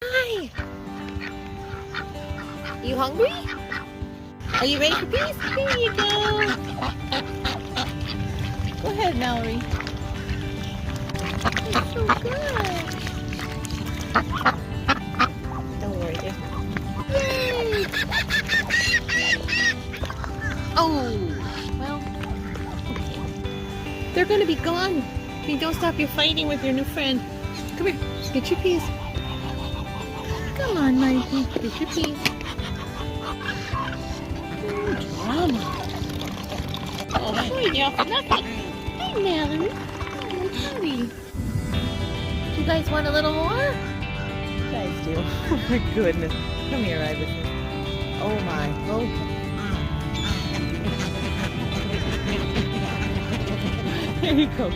Hi. You hungry? Are you ready for peace? There you go. Go ahead, Mallory. You're so good. Don't worry, dear. Yay! Oh, well, okay. They're gonna be gone if you don't stop your fighting with your new friend. Come here, get your piece. Come on, Mikey, get your piece. Drama. Oh, hi, y'all. Fluffy. Hi, Mallory. Oh, buddy. You guys want a little more? You guys do. Oh my goodness. Come here, Iverson. Oh my. Oh. There you go.